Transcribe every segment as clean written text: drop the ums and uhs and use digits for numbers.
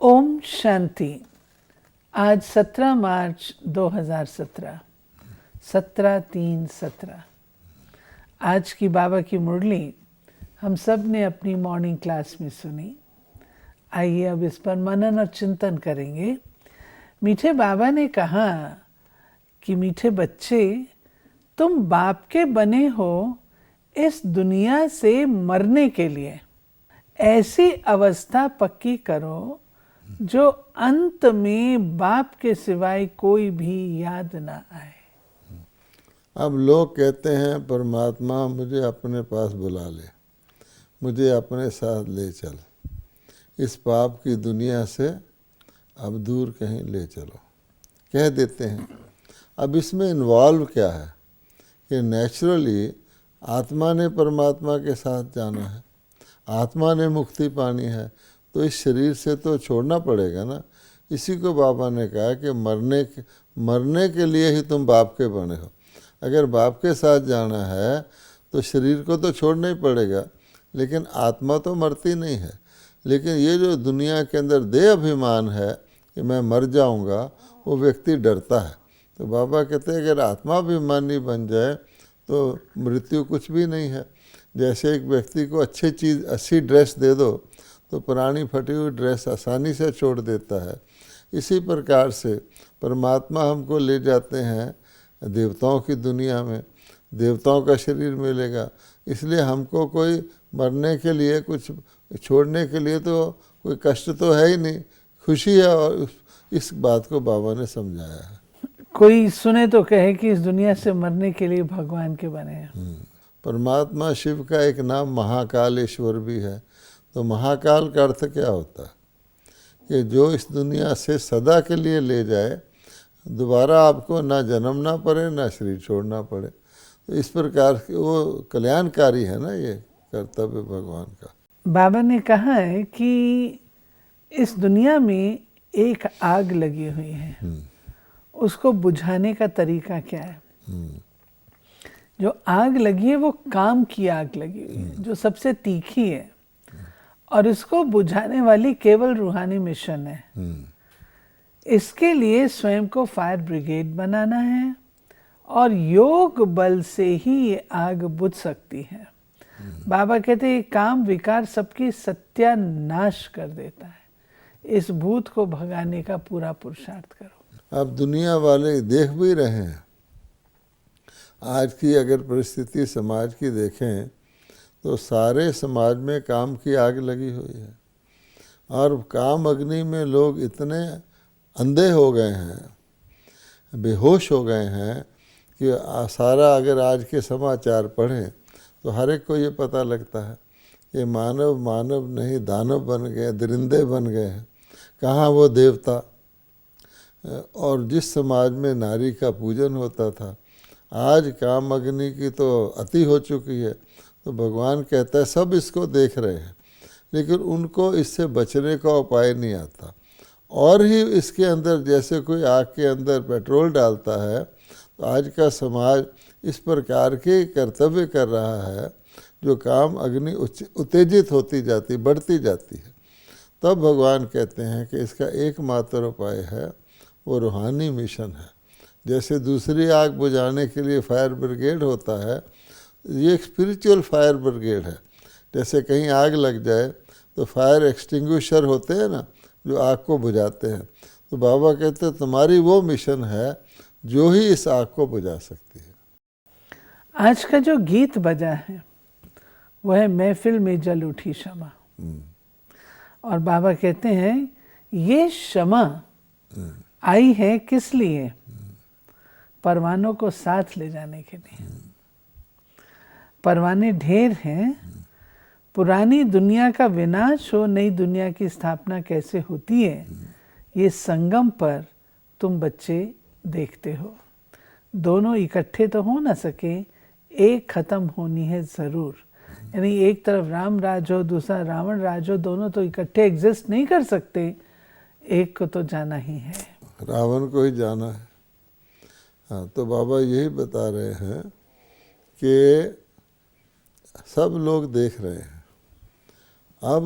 ओम शांति। आज 17 मार्च 2017, 17-3-17। आज की बाबा की मुरली हम सब ने अपनी मॉर्निंग क्लास में सुनी। आइए अब इस पर मनन और चिंतन करेंगे। मीठे बाबा ने कहा कि मीठे बच्चे, तुम बाप के बने हो इस दुनिया से मरने के लिए। ऐसी अवस्था पक्की करो जो अंत में बाप के सिवाय कोई भी याद ना आए। अब लोग कहते हैं परमात्मा मुझे अपने पास बुला ले, मुझे अपने साथ ले चल, इस पाप की दुनिया से अब दूर कहीं ले चलो, कह देते हैं। अब इसमें इन्वॉल्व क्या है कि नेचुरली आत्मा ने परमात्मा के साथ जाना है, आत्मा ने मुक्ति पानी है, तो इस शरीर से तो छोड़ना पड़ेगा ना। इसी को बाबा ने कहा कि मरने के लिए ही तुम बाप के बने हो। अगर बाप के साथ जाना है तो शरीर को तो छोड़ना ही पड़ेगा, लेकिन आत्मा तो मरती नहीं है। लेकिन ये जो दुनिया के अंदर देह अभिमान है कि मैं मर जाऊंगा, वो व्यक्ति डरता है। तो बाबा कहते हैं अगर आत्मा अभिमानी बन जाए तो मृत्यु कुछ भी नहीं है। जैसे एक व्यक्ति को अच्छी ड्रेस दे दो तो पुरानी फटी हुई ड्रेस आसानी से छोड़ देता है। इसी प्रकार से परमात्मा हमको ले जाते हैं देवताओं की दुनिया में, देवताओं का शरीर मिलेगा। इसलिए हमको कोई मरने के लिए, कुछ छोड़ने के लिए तो कोई कष्ट तो है ही नहीं, खुशी है। और इस बात को बाबा ने समझाया है। कोई सुने तो कहे कि इस दुनिया से मरने के लिए भगवान के बने हैं। परमात्मा शिव का एक नाम महाकालेश्वर भी है। तो महाकाल का अर्थ क्या होता है कि जो इस दुनिया से सदा के लिए ले जाए, दोबारा आपको ना जन्म ना पड़े, ना शरीर छोड़ना पड़े। तो इस प्रकार के वो कल्याणकारी है ना, ये कर्तव्य भगवान का। बाबा ने कहा है कि इस दुनिया में एक आग लगी हुई है, उसको बुझाने का तरीका क्या है? जो आग लगी है वो काम की आग लगी हुई है, जो सबसे तीखी है, और इसको बुझाने वाली केवल रूहानी मिशन है। इसके लिए स्वयं को फायर ब्रिगेड बनाना है और योग बल से ही ये आग बुझ सकती है। बाबा कहते हैं काम विकार सबकी सत्यानाश कर देता है, इस भूत को भगाने का पूरा पुरुषार्थ करो। अब दुनिया वाले देख भी रहे हैं। आज की अगर परिस्थिति समाज की देखें तो सारे समाज में काम की आग लगी हुई है, और काम अग्नि में लोग इतने अंधे हो गए हैं, बेहोश हो गए हैं कि सारा अगर आज के समाचार पढ़ें तो हर एक को ये पता लगता है कि मानव नहीं दानव बन गए, दरिंदे बन गए हैं। कहाँ वो देवता। और जिस समाज में नारी का पूजन होता था, आज काम अग्नि की तो अति हो चुकी है। तो भगवान कहता है सब इसको देख रहे हैं, लेकिन उनको इससे बचने का उपाय नहीं आता। और ही इसके अंदर जैसे कोई आग के अंदर पेट्रोल डालता है, तो आज का समाज इस प्रकार के कर्तव्य कर रहा है जो काम अग्नि उत्तेजित होती जाती, बढ़ती जाती है। तब भगवान कहते हैं कि इसका एकमात्र उपाय है वो रूहानी मिशन है। जैसे दूसरी आग बुझाने के लिए फायर ब्रिगेड होता है, ये एक स्पिरिचुअल फायर ब्रिगेड है। जैसे कहीं आग लग जाए तो फायर एक्सटिंग्विशर होते हैं ना, जो आग को बुझाते हैं। तो बाबा कहते हैं तुम्हारी वो मिशन है जो ही इस आग को बुझा सकती है। आज का जो गीत बजा है वह है महफिल में जल उठी क्षमा। और बाबा कहते हैं ये क्षमा आई है किस लिए? परवानों को साथ ले जाने के लिए। परवाने ढेर हैं, पुरानी दुनिया का विनाश हो, नई दुनिया की स्थापना कैसे होती है, ये संगम पर तुम बच्चे देखते हो। दोनों इकट्ठे तो हो ना सके, एक खत्म होनी है जरूर। यानी एक तरफ राम राज हो, दूसरा रावण राज हो, दोनों तो इकट्ठे एग्जिस्ट नहीं कर सकते, एक को तो जाना ही है। रावण को ही जाना है। हाँ, तो बाबा यही बता रहे हैं कि सब लोग देख रहे हैं। अब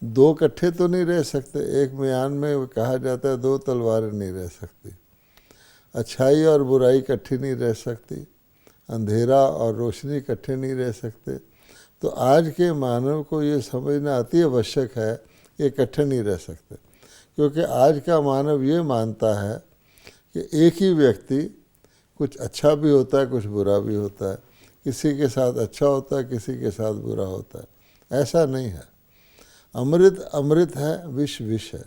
दो इकट्ठे तो नहीं रह सकते। एक म्यान में कहा जाता है दो तलवारें नहीं रह सकती, अच्छाई और बुराई इकट्ठी नहीं रह सकती, अंधेरा और रोशनी इकट्ठे नहीं रह सकते। तो आज के मानव को ये समझना अति आवश्यक है, ये इकट्ठे नहीं रह सकते, क्योंकि आज का मानव ये मानता है कि एक ही व्यक्ति कुछ अच्छा भी होता है, कुछ बुरा भी होता है, किसी के साथ अच्छा होता है, किसी के साथ बुरा होता है। ऐसा नहीं है। अमृत अमृत है, विष विष है।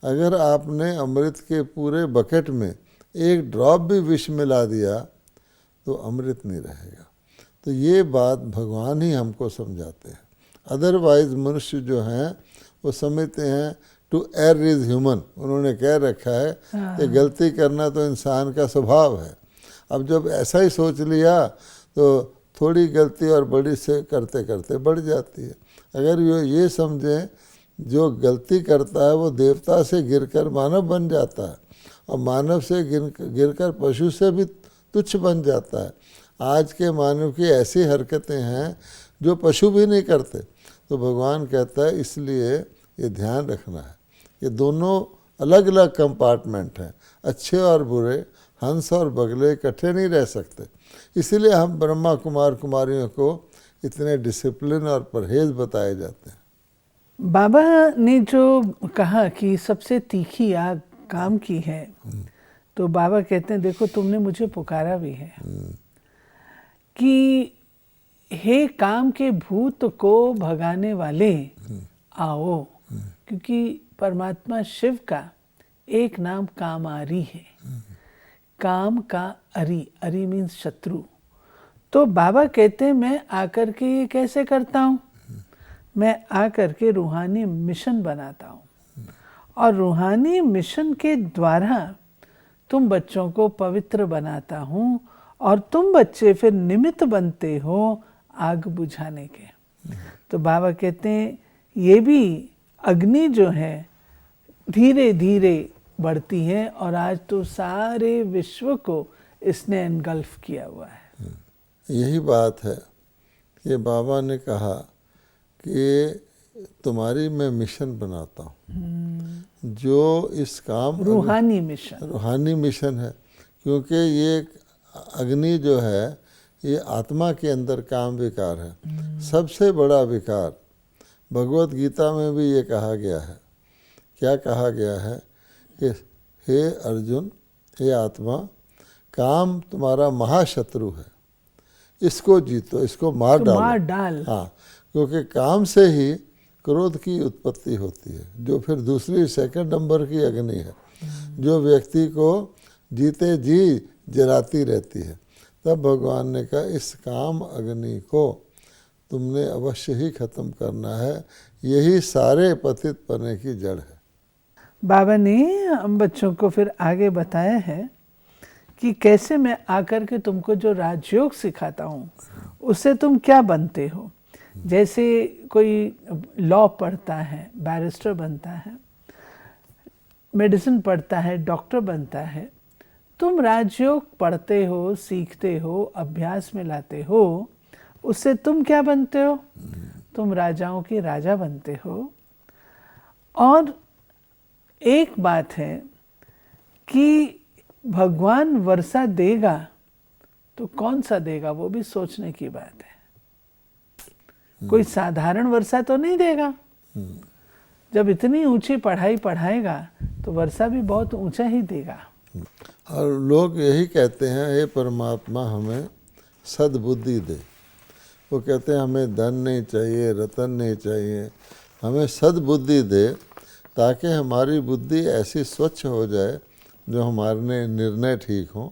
अगर आपने अमृत के पूरे बकेट में एक ड्रॉप भी विष मिला दिया तो अमृत नहीं रहेगा। तो ये बात भगवान ही हमको समझाते हैं। अदरवाइज मनुष्य जो हैं वो समझते हैं टू एयर इज ह्यूमन। उन्होंने कह रखा है कि गलती करना तो इंसान का स्वभाव है। अब जब ऐसा ही सोच लिया तो थोड़ी गलती और बड़ी से करते करते बढ़ जाती है। अगर ये समझें जो गलती करता है वो देवता से गिरकर मानव बन जाता है, और मानव से गिरकर पशु से भी तुच्छ बन जाता है। आज के मानव की ऐसी हरकतें हैं जो पशु भी नहीं करते। तो भगवान कहता है इसलिए ये ध्यान रखना है, ये दोनों अलग अलग कंपार्टमेंट हैं। अच्छे और बुरे, हंस और बगले इकट्ठे नहीं रह सकते। इसीलिए हम ब्रह्मा कुमार कुमारियों को इतने डिसिप्लिन और परहेज बताए जाते हैं। बाबा ने जो कहा कि सबसे तीखी आग काम की है, तो बाबा कहते हैं देखो तुमने मुझे पुकारा भी है कि हे काम के भूत को भगाने वाले आओ, क्योंकि परमात्मा शिव का एक नाम कामारी है। काम का अरी, अरी मीन्स शत्रु। तो बाबा कहते हैं मैं आकर के ये कैसे करता हूँ, मैं आकर के रूहानी मिशन बनाता हूँ, और रूहानी मिशन के द्वारा तुम बच्चों को पवित्र बनाता हूँ, और तुम बच्चे फिर निमित्त बनते हो आग बुझाने के। तो बाबा कहते हैं ये भी अग्नि जो है धीरे धीरे बढ़ती है, और आज तो सारे विश्व को इसने एनगल्फ किया हुआ है। यही बात है कि बाबा ने कहा कि तुम्हारी मैं मिशन बनाता हूँ, जो इस काम रूहानी मिशन, रूहानी मिशन है। क्योंकि ये अग्नि जो है ये आत्मा के अंदर काम विकार है, सबसे बड़ा विकार। भगवत गीता में भी ये कहा गया है। क्या कहा गया है कि हे अर्जुन, हे आत्मा, काम तुम्हारा महाशत्रु है, इसको जीतो, इसको मार डालो। हाँ, क्योंकि काम से ही क्रोध की उत्पत्ति होती है, जो फिर दूसरी सेकंड नंबर की अग्नि है, जो व्यक्ति को जीते जी जलाती रहती है। तब भगवान ने कहा इस काम अग्नि को तुमने अवश्य ही खत्म करना है, यही सारे पतित पने की जड़ है। बाबा ने हम बच्चों को फिर आगे बताया है कि कैसे मैं आकर के तुमको जो राजयोग सिखाता हूँ उससे तुम क्या बनते हो। जैसे कोई लॉ पढ़ता है, बैरिस्टर बनता है, मेडिसिन पढ़ता है, डॉक्टर बनता है, तुम राजयोग पढ़ते हो, सीखते हो, अभ्यास में लाते हो, उससे तुम क्या बनते हो, तुम राजाओं के राजा बनते हो। और एक बात है कि भगवान वर्षा देगा तो कौन सा देगा, वो भी सोचने की बात है। कोई साधारण वर्षा तो नहीं देगा। जब इतनी ऊंची पढ़ाई पढ़ाएगा तो वर्षा भी बहुत ऊंचा ही देगा। और लोग यही कहते हैं हे परमात्मा हमें सद्बुद्धि दे। वो कहते हैं हमें धन नहीं चाहिए, रतन नहीं चाहिए, हमें सद्बुद्धि दे, ताकि हमारी बुद्धि ऐसी स्वच्छ हो जाए जो हमारे निर्णय ठीक हों,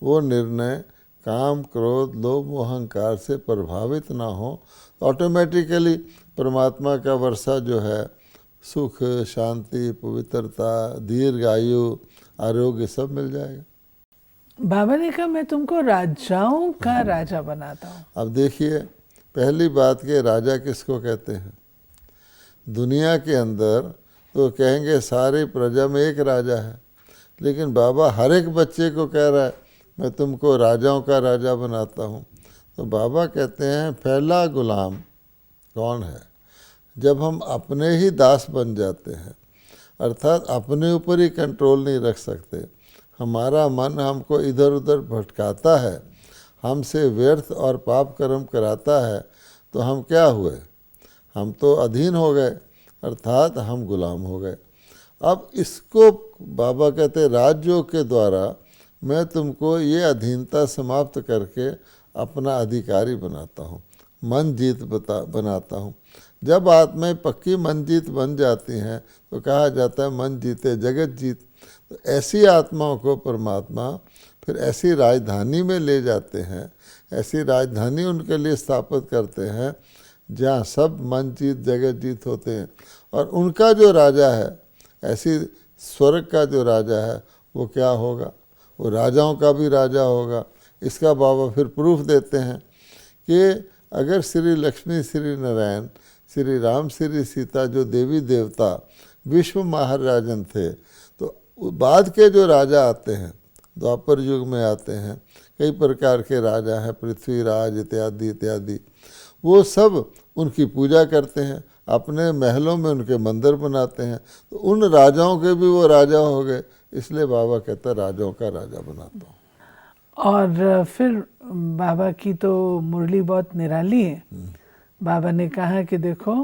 वो निर्णय काम, क्रोध, लोभ, अहंकार से प्रभावित ना हो। ऑटोमेटिकली परमात्मा का वर्षा जो है सुख, शांति, पवित्रता, दीर्घायु, आरोग्य सब मिल जाएगा। बाबा ने कहा मैं तुमको राजाओं का राजा बनाता हूँ। अब देखिए, पहली बात के राजा किसको कहते हैं? दुनिया के अंदर तो कहेंगे सारी प्रजा में एक राजा है, लेकिन बाबा हर एक बच्चे को कह रहा है मैं तुमको राजाओं का राजा बनाता हूँ। तो बाबा कहते हैं पहला गुलाम कौन है? जब हम अपने ही दास बन जाते हैं, अर्थात अपने ऊपर ही कंट्रोल नहीं रख सकते, हमारा मन हमको इधर उधर भटकाता है, हमसे व्यर्थ और पाप कर्म कराता है, तो हम क्या हुए? हम तो अधीन हो गए, अर्थात हम गुलाम हो गए। अब इसको बाबा कहते राजयोग के द्वारा मैं तुमको ये अधीनता समाप्त करके अपना अधिकारी बनाता हूँ, मन जीत बनाता हूँ। जब आत्माएं पक्की मन जीत बन जाती हैं तो कहा जाता है मन जीते जगत जीत। तो ऐसी आत्माओं को परमात्मा फिर ऐसी राजधानी में ले जाते हैं, ऐसी राजधानी उनके लिए स्थापित करते हैं जहाँ सब मन जीत जगत जीत होते हैं। और उनका जो राजा है, ऐसी स्वर्ग का जो राजा है वो क्या होगा? वो राजाओं का भी राजा होगा। इसका बाबा फिर प्रूफ देते हैं कि अगर श्री लक्ष्मी, श्री नारायण, श्री राम, श्री सीता जो देवी देवता विश्व महाराजन थे, तो बाद के जो राजा आते हैं, द्वापर युग में आते हैं, कई प्रकार के राजा हैं, पृथ्वीराज इत्यादि इत्यादि, वो सब उनकी पूजा करते हैं, अपने महलों में उनके मंदिर बनाते हैं। तो उन राजाओं के भी वो राजा हो गए, इसलिए बाबा कहता है राजाओं का राजा बनाता हूँ। और फिर बाबा की तो मुरली बहुत निराली है। बाबा ने कहा कि देखो,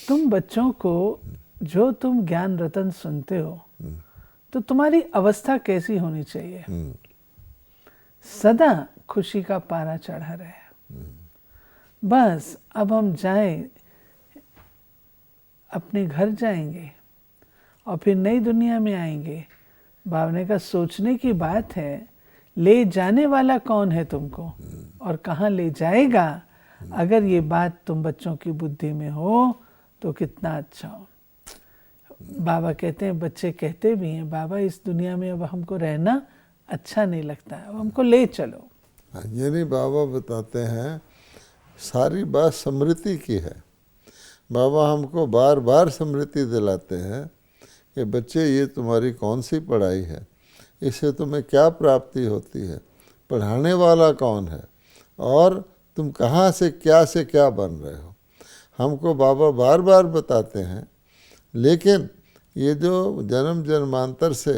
तुम बच्चों को जो तुम ज्ञान रतन सुनते हो, तो तुम्हारी अवस्था कैसी होनी चाहिए? सदा खुशी का पारा चढ़ा रहे। बस अब हम जाएं, अपने घर जाएंगे और फिर नई दुनिया में आएंगे। बाबा ने कहा सोचने की बात है, ले जाने वाला कौन है तुमको और कहाँ ले जाएगा? अगर ये बात तुम बच्चों की बुद्धि में हो तो कितना अच्छा हो। बाबा कहते हैं, बच्चे कहते भी हैं, बाबा इस दुनिया में अब हमको रहना अच्छा नहीं लगता है, अब हमको ले चलो। ये नहीं, बाबा बताते हैं सारी बात स्मृति की है। बाबा हमको बार बार स्मृति दिलाते हैं कि बच्चे ये तुम्हारी कौन सी पढ़ाई है, इससे तुम्हें क्या प्राप्ति होती है, पढ़ाने वाला कौन है और तुम कहाँ से क्या बन रहे हो। हमको बाबा बार बार बताते हैं। लेकिन ये जो जन्म जन्मांतर से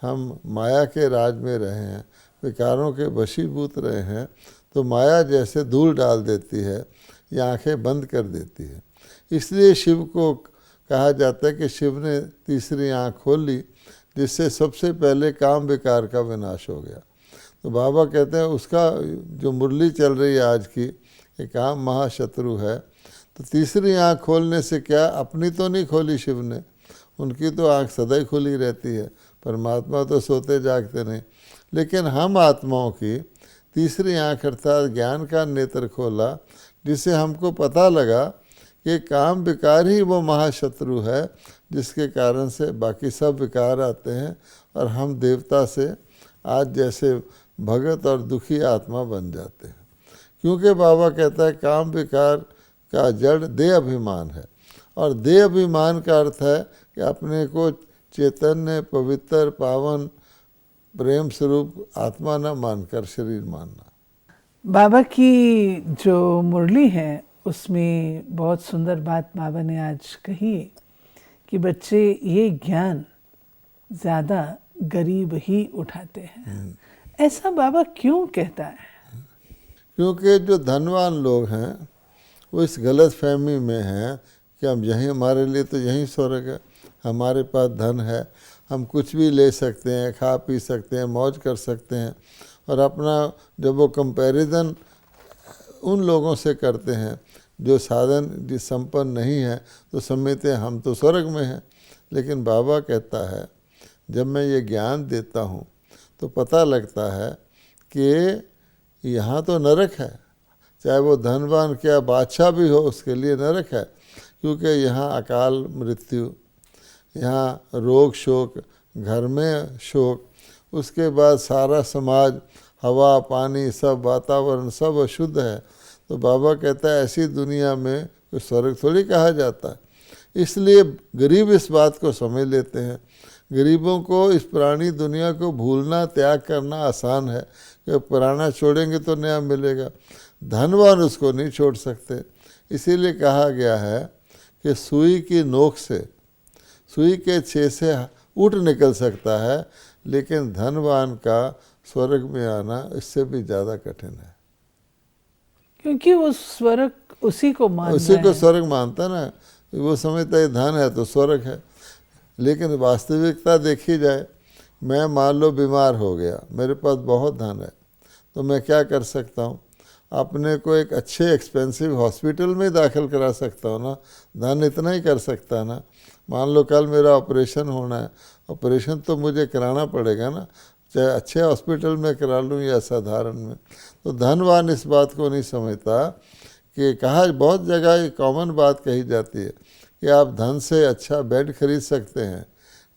हम माया के राज में रहे हैं, विकारों के वशीभूत रहे हैं, तो माया जैसे धूल डाल देती है या आंखें बंद कर देती है। इसलिए शिव को कहा जाता है कि शिव ने तीसरी आंख खोल ली, जिससे सबसे पहले काम विकार का विनाश हो गया। तो बाबा कहते हैं उसका जो मुरली चल रही है आज की, ये काम महाशत्रु है। तो तीसरी आंख खोलने से क्या, अपनी तो नहीं खोली शिव ने, उनकी तो आंख सदा ही खुली रहती है, परमात्मा तो सोते जागते नहीं। लेकिन हम आत्माओं की तीसरी आंख अर्थात ज्ञान का नेत्र खोला, जिससे हमको पता लगा कि काम विकार ही वो महाशत्रु है, जिसके कारण से बाकी सब विकार आते हैं और हम देवता से आज जैसे भगत और दुखी आत्मा बन जाते हैं। क्योंकि बाबा कहता है काम विकार का जड़ देह अभिमान है, और देह अभिमान का अर्थ है कि अपने को चैतन्य, पवित्र, पावन, प्रेम स्वरूप आत्मा न मानकर शरीर मानना। बाबा की जो मुरली है उसमें बहुत सुंदर बात बाबा ने आज कही कि बच्चे ये ज्ञान ज़्यादा गरीब ही उठाते हैं। ऐसा बाबा क्यों कहता है? क्योंकि जो धनवान लोग हैं वो इस गलत फहमी में हैं कि हम यहीं, हमारे लिए तो यहीं स्वर्ग है, हमारे पास धन है, हम कुछ भी ले सकते हैं, खा पी सकते हैं, मौज कर सकते हैं। और अपना जब वो कंपैरिजन उन लोगों से करते हैं जो साधन जिस संपन्न नहीं है, तो समझते हैं हम तो स्वर्ग में हैं। लेकिन बाबा कहता है जब मैं ये ज्ञान देता हूँ तो पता लगता है कि यहाँ तो नरक है, चाहे वो धनवान क्या बादशाह भी हो उसके लिए नरक है। क्योंकि यहाँ अकाल मृत्यु, यहाँ रोग शोक, घर में शोक, उसके बाद सारा समाज, हवा पानी सब वातावरण सब अशुद्ध है। तो बाबा कहता है ऐसी दुनिया में कोई स्वर्ग थोड़ी कहा जाता है। इसलिए गरीब इस बात को समझ लेते हैं। गरीबों को इस पुरानी दुनिया को भूलना, त्याग करना आसान है कि पुराना छोड़ेंगे तो नया मिलेगा। धनवान उसको नहीं छोड़ सकते। इसीलिए कहा गया है कि सुई की नोक से, सुई के छेद से ऊँट निकल सकता है, लेकिन धनवान का स्वर्ग में आना इससे भी ज़्यादा कठिन है। क्योंकि वो स्वर्ग उसी को मान उसी रहे को हैं। स्वर्ग मानता ना, वो समझता है धन है तो स्वर्ग है। लेकिन वास्तविकता देखी जाए, मैं मान लो बीमार हो गया, मेरे पास बहुत धन है, तो मैं क्या कर सकता हूँ? अपने को एक अच्छे एक्सपेंसिव हॉस्पिटल में दाखिल करा सकता हूँ ना, धन इतना ही कर सकता है ना। मान लो कल मेरा ऑपरेशन होना है, ऑपरेशन तो मुझे कराना पड़ेगा ना, चाहे अच्छे हॉस्पिटल में करा लूँ या साधारण में। तो धनवान इस बात को नहीं समझता कि कहा बहुत जगह ये कॉमन बात कही जाती है कि आप धन से अच्छा बेड खरीद सकते हैं,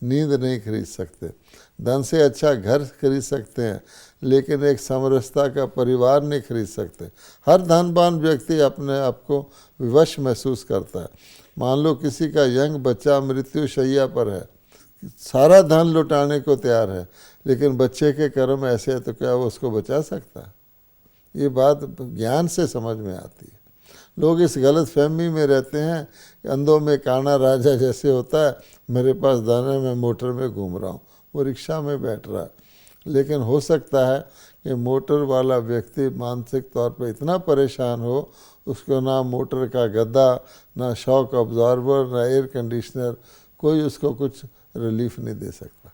नींद नहीं खरीद सकते। धन से अच्छा घर खरीद सकते हैं, लेकिन एक समरसता का परिवार नहीं खरीद सकते। हर धनवान व्यक्ति अपने आप को विवश महसूस करता है। मान लो किसी का यंग बच्चा मृत्यु शैया पर है, सारा धन लुटाने को तैयार है, लेकिन बच्चे के कर्म ऐसे है तो क्या वो उसको बचा सकता है? ये बात ज्ञान से समझ में आती है। लोग इस गलत फहमी में रहते हैं कि अंधों में काना राजा जैसे होता है, मेरे पास धन है, मैं मोटर में घूम रहा हूँ, वो रिक्शा में बैठ रहा है। लेकिन हो सकता है कि मोटर वाला व्यक्ति मानसिक तौर पर इतना परेशान हो, उसको ना मोटर का गद्दा, ना शॉक ऑब्जॉर्बर, ना एयर कंडीशनर, कोई उसको कुछ रिलीफ नहीं दे सकता।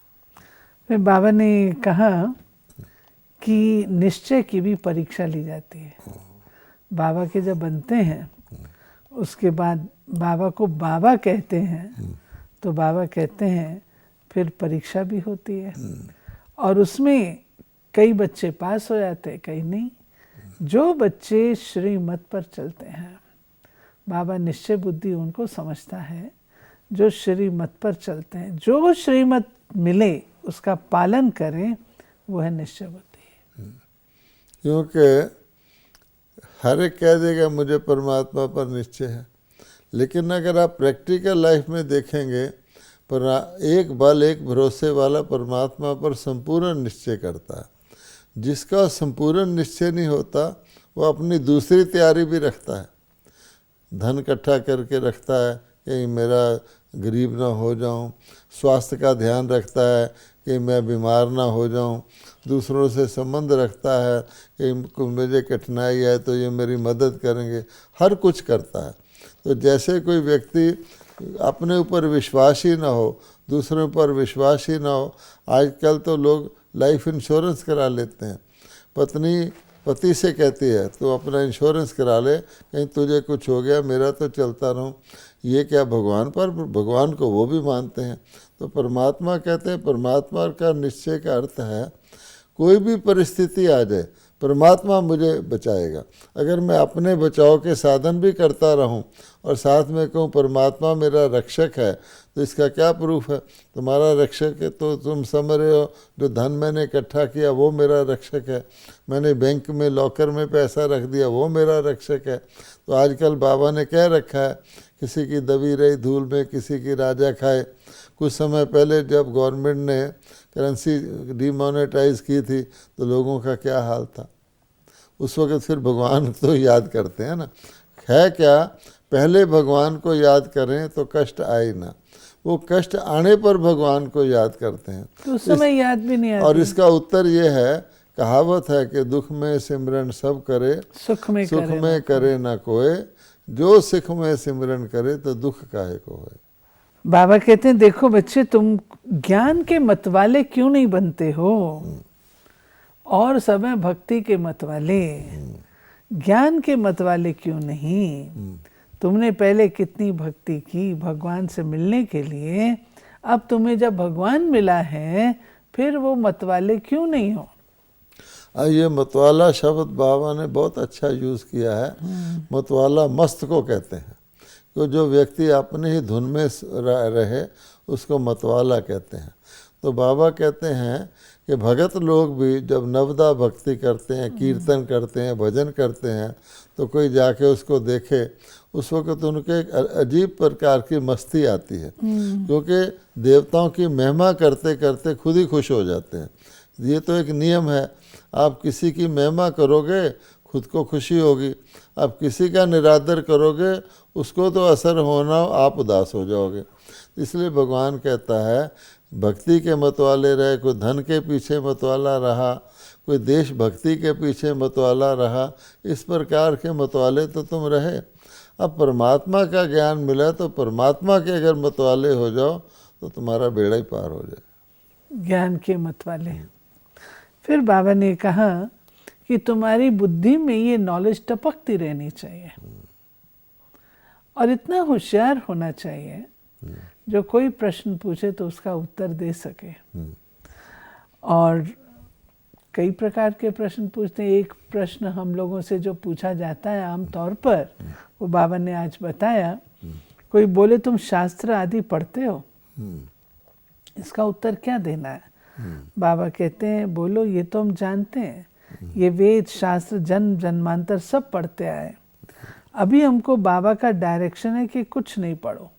फिर बाबा ने कहा कि निश्चय की भी परीक्षा ली जाती है। बाबा के जब बनते हैं उसके बाद बाबा को बाबा कहते हैं, तो बाबा कहते हैं फिर परीक्षा भी होती है, और उसमें कई बच्चे पास हो जाते हैं, कई नहीं। जो बच्चे श्रीमत पर चलते हैं, बाबा निश्चय बुद्धि उनको समझता है जो श्रीमत पर चलते हैं, जो श्रीमत मिले उसका पालन करें, वो है निश्चय बुद्धि। क्योंकि हर एक कह देगा मुझे परमात्मा पर निश्चय है, लेकिन अगर आप प्रैक्टिकल लाइफ में देखेंगे, पर एक बल एक भरोसे वाला परमात्मा पर संपूर्ण निश्चय करता है। जिसका संपूर्ण निश्चय नहीं होता, वो अपनी दूसरी तैयारी भी रखता है, धन इकट्ठा करके रखता है कि मेरा गरीब ना हो जाऊं, स्वास्थ्य का ध्यान रखता है कि मैं बीमार ना हो जाऊं, दूसरों से संबंध रखता है कि मुझे कठिनाई है तो ये मेरी मदद करेंगे, हर कुछ करता है। तो जैसे कोई व्यक्ति अपने ऊपर विश्वास ही ना हो, दूसरों पर विश्वास ही ना हो, आजकल तो लोग लाइफ इंश्योरेंस करा लेते हैं। पत्नी पति से कहती है तो अपना इंश्योरेंस करा ले, कहीं तुझे कुछ हो गया मेरा तो चलता रहूं। ये क्या भगवान पर, भगवान को वो भी मानते हैं। तो परमात्मा कहते हैं, परमात्मा का निश्चय का अर्थ है कोई भी परिस्थिति आ जाए परमात्मा मुझे बचाएगा। अगर मैं अपने बचाव के साधन भी करता रहूं और साथ में कहूँ परमात्मा मेरा रक्षक है, तो इसका क्या प्रूफ है? तुम्हारा रक्षक है तो तुम समझ रहे हो जो धन मैंने इकट्ठा किया वो मेरा रक्षक है, मैंने बैंक में लॉकर में पैसा रख दिया वो मेरा रक्षक है। तो आजकल बाबा ने कह रखा है किसी की दबी रही धूल में किसी की राजा खाए। कुछ समय पहले जब गवर्नमेंट ने करेंसी डिमोनेटाइज की थी तो लोगों का क्या हाल था। उस वक़्त फिर भगवान तो याद करते हैं ना, है क्या पहले भगवान को याद करें तो कष्ट आए ना, वो कष्ट आने पर भगवान को याद करते हैं तो उस समय याद भी नहीं आती। और इसका उत्तर ये है, कहावत है कि दुख में सिमरन सब करे, सुख में करे ना कोई, जो सुख में सिमरन करे तो दुख काहे को है। बाबा कहते हैं देखो बच्चे, तुम ज्ञान के मतवाले क्यों नहीं बनते हो, और समय भक्ति के मतवाले, ज्ञान के मतवाले क्यों नहीं? तुमने पहले कितनी भक्ति की भगवान से मिलने के लिए, अब तुम्हें जब भगवान मिला है फिर वो मतवाले क्यों नहीं हो? ये मतवाला शब्द बाबा ने बहुत अच्छा यूज़ किया है। मतवाला मस्त को कहते हैं, तो जो व्यक्ति अपने ही धुन में रहे उसको मतवाला कहते हैं। तो बाबा कहते हैं कि भगत लोग भी जब नवदा भक्ति करते हैं, कीर्तन करते हैं, भजन करते हैं, तो कोई जाके उसको देखे, उस वक्त उनके एक अजीब प्रकार की मस्ती आती है, क्योंकि देवताओं की महिमा करते करते खुद ही खुश हो जाते हैं। ये तो एक नियम है, आप किसी की महिमा करोगे खुद को खुशी होगी। आप किसी का निरादर करोगे उसको तो असर होना, आप उदास हो जाओगे। इसलिए भगवान कहता है भक्ति के मतवाले रहे, कोई धन के पीछे मतवाला रहा, कोई देशभक्ति के पीछे मतवाला रहा, इस प्रकार के मतवाले तो तुम रहे। अब परमात्मा का ज्ञान मिला तो परमात्मा के अगर मतवाले हो जाओ तो तुम्हारा बेड़ा ही पार हो जाए। ज्ञान के मतवाले। फिर बाबा ने कहा कि तुम्हारी बुद्धि में ये नॉलेज टपकती रहनी चाहिए और इतना होशियार होना चाहिए जो कोई प्रश्न पूछे तो उसका उत्तर दे सके। और कई प्रकार के प्रश्न पूछते हैं। एक प्रश्न हम लोगों से जो पूछा जाता है आमतौर पर, वो बाबा ने आज बताया, कोई बोले तुम शास्त्र आदि पढ़ते हो, इसका उत्तर क्या देना है? बाबा कहते हैं बोलो ये तो हम जानते हैं, ये वेद शास्त्र जन्म जन्मांतर सब पढ़ते आए। अभी हमको बाबा का डायरेक्शन है कि कुछ नहीं पढ़ो,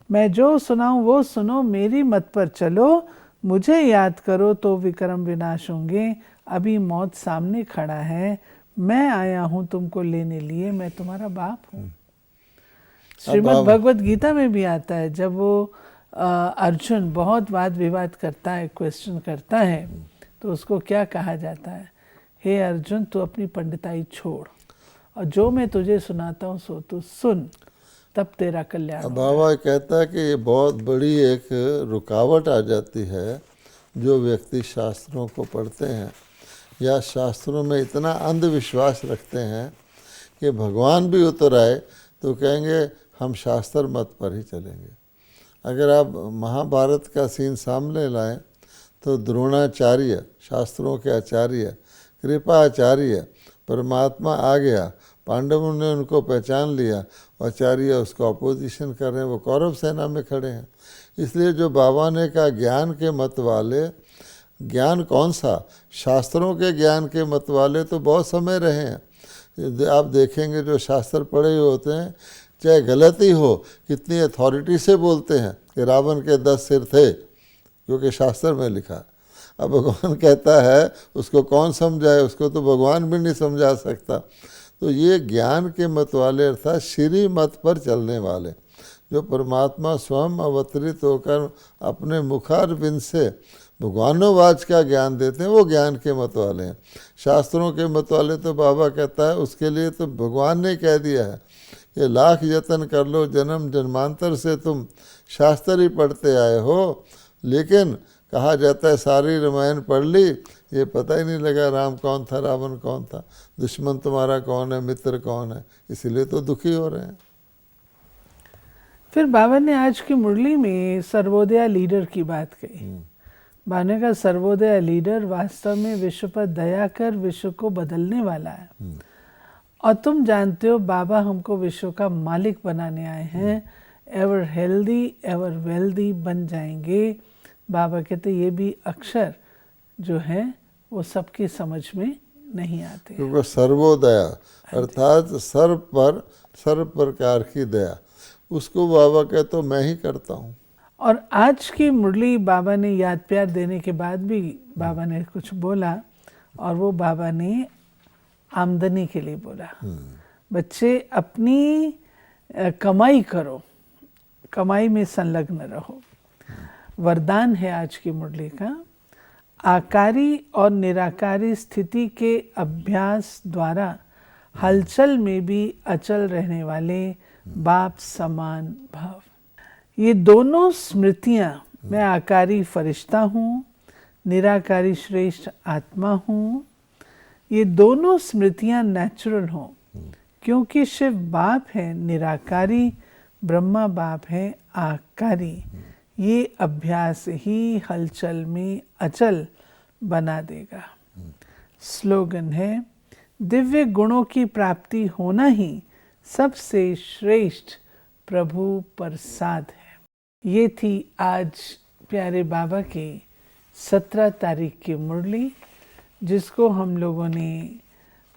मैं जो सुनाऊं वो सुनो, मेरी मत पर चलो, मुझे याद करो तो विक्रम विनाश होंगे। अभी मौत सामने खड़ा है, मैं आया हूं तुमको लेने लिए, मैं तुम्हारा बाप हूं। श्रीमद् भगवत गीता में भी आता है, जब वो अर्जुन बहुत वाद विवाद करता है, क्वेश्चन करता है, तो उसको क्या कहा जाता है? हे अर्जुन, तू अपनी पंडिताई छोड़ और जो मैं तुझे सुनाता हूँ सो तू सुन, तब तेरा कल्याण। बाबा कहता है कि ये बहुत बड़ी एक रुकावट आ जाती है जो व्यक्ति शास्त्रों को पढ़ते हैं या शास्त्रों में इतना अंधविश्वास रखते हैं कि भगवान भी उतर आए तो कहेंगे हम शास्त्र मत पर ही चलेंगे। अगर आप महाभारत का सीन सामने लाएं तो द्रोणाचार्य, शास्त्रों के आचार्य, कृपाचार्य, परमात्मा आ गया, पांडवों ने उनको पहचान लिया, आचार्य उसको अपोजिशन कर रहे हैं, वो कौरव सेना में खड़े हैं। इसलिए जो बाबा ने कहा ज्ञान के मत वाले, ज्ञान कौन सा? शास्त्रों के ज्ञान के मत वाले तो बहुत समय रहे हैं। आप देखेंगे जो शास्त्र पढ़े हुए होते हैं, चाहे गलती हो, कितनी अथॉरिटी से बोलते हैं कि रावण के 10 सिर थे, क्योंकि शास्त्र में लिखा। अब भगवान कहता है उसको कौन समझाए, उसको तो भगवान भी नहीं समझा सकता। तो ये ज्ञान के मत वाले अर्थात श्री मत पर चलने वाले, जो परमात्मा स्वयं अवतरित होकर अपने मुखारविंद से भगवानोवाच का ज्ञान देते हैं, वो ज्ञान के मत वाले हैं। शास्त्रों के मत वाले तो बाबा कहता है उसके लिए तो भगवान ने कह दिया है कि लाख यत्न कर लो, जन्म जन्मांतर से तुम शास्त्र ही पढ़ते आए हो, लेकिन कहा जाता है सारी रामायण पढ़ ली, ये पता ही नहीं लगा राम कौन था, रावण कौन था, दुश्मन तुम्हारा कौन है, मित्र कौन है, इसीलिए तो दुखी हो रहे हैं। फिर बाबा ने आज की मुरली में सर्वोदय लीडर की बात कही। बाबा ने कहा सर्वोदय लीडर वास्तव में विश्व पर दया कर विश्व को बदलने वाला है। और तुम जानते हो बाबा हमको विश्व का मालिक बनाने आए हैं, एवर हेल्दी एवर वेल्दी बन जाएंगे। बाबा कहते ये भी अक्षर जो है वो सबकी समझ में नहीं आते। क्योंकि सर्वोदया अर्थात सर्व प्रकार की दया, उसको बाबा कहते तो मैं ही करता हूँ। और आज की मुरली बाबा ने याद प्यार देने के बाद भी बाबा ने कुछ बोला, और वो बाबा ने आमदनी के लिए बोला। बच्चे अपनी कमाई करो, कमाई में संलग्न रहो। वरदान है आज की मुरली का, आकारी और निराकारी स्थिति के अभ्यास द्वारा हलचल में भी अचल रहने वाले बाप समान भाव। ये दोनों स्मृतियाँ, मैं आकारी फरिश्ता हूँ, निराकारी श्रेष्ठ आत्मा हूँ, ये दोनों स्मृतियाँ नेचुरल हों, क्योंकि शिव बाप है निराकारी, ब्रह्मा बाप है आकारी। ये अभ्यास ही हलचल में अचल बना देगा। स्लोगन है, दिव्य गुणों की प्राप्ति होना ही सबसे श्रेष्ठ प्रभु प्रसाद है। ये थी आज प्यारे बाबा की 17 तारीख की मुरली, जिसको हम लोगों ने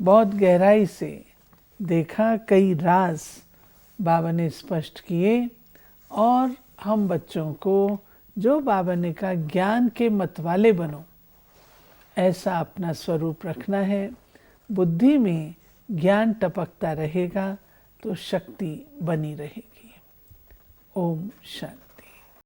बहुत गहराई से देखा। कई राज बाबा ने स्पष्ट किए, और हम बच्चों को जो बाबा ने कहा ज्ञान के मतवाले बनो, ऐसा अपना स्वरूप रखना है। बुद्धि में ज्ञान टपकता रहेगा तो शक्ति बनी रहेगी। ओम शांति।